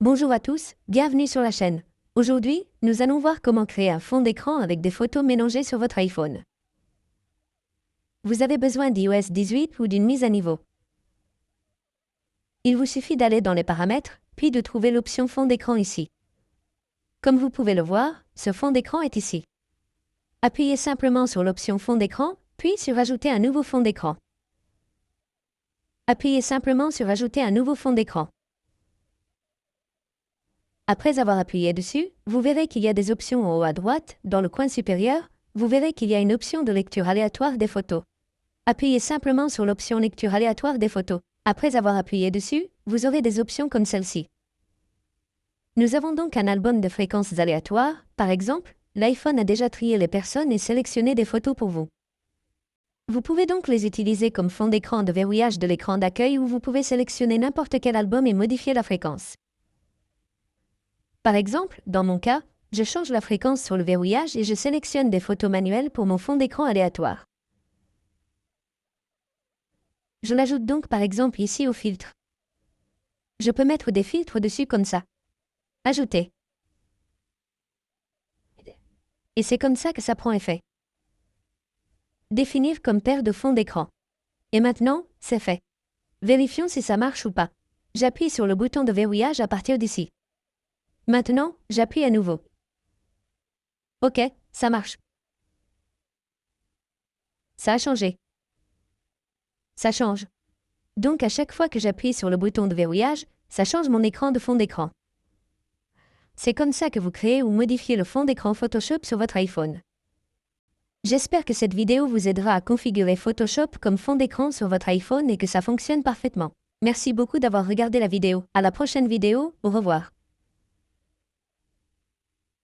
Bonjour à tous, bienvenue sur la chaîne. Aujourd'hui, nous allons voir comment créer un fond d'écran avec des photos mélangées sur votre iPhone. Vous avez besoin d'iOS 18 ou d'une mise à niveau. Il vous suffit d'aller dans les paramètres, puis de trouver l'option fond d'écran ici. Comme vous pouvez le voir, ce fond d'écran est ici. Appuyez simplement sur l'option fond d'écran, puis sur Ajouter un nouveau fond d'écran. Appuyez simplement sur Ajouter un nouveau fond d'écran. Après avoir appuyé dessus, vous verrez qu'il y a des options en haut à droite, dans le coin supérieur, vous verrez qu'il y a une option de lecture aléatoire des photos. Appuyez simplement sur l'option lecture aléatoire des photos. Après avoir appuyé dessus, vous aurez des options comme celle-ci. Nous avons donc un album de fréquences aléatoires, par exemple, l'iPhone a déjà trié les personnes et sélectionné des photos pour vous. Vous pouvez donc les utiliser comme fond d'écran de verrouillage de l'écran d'accueil où vous pouvez sélectionner n'importe quel album et modifier la fréquence. Par exemple, dans mon cas, je change la fréquence sur le verrouillage et je sélectionne des photos manuelles pour mon fond d'écran aléatoire. Je l'ajoute donc par exemple ici au filtre. Je peux mettre des filtres dessus comme ça. Ajouter. Et c'est comme ça que ça prend effet. Définir comme paire de fond d'écran. Et maintenant, c'est fait. Vérifions si ça marche ou pas. J'appuie sur le bouton de verrouillage à partir d'ici. Maintenant, j'appuie à nouveau. Ok, ça marche. Ça a changé. Ça change. Donc à chaque fois que j'appuie sur le bouton de verrouillage, ça change mon écran de fond d'écran. C'est comme ça que vous créez ou modifiez le fond d'écran Photoshop sur votre iPhone. J'espère que cette vidéo vous aidera à configurer Photoshop comme fond d'écran sur votre iPhone et que ça fonctionne parfaitement. Merci beaucoup d'avoir regardé la vidéo. À la prochaine vidéo, au revoir.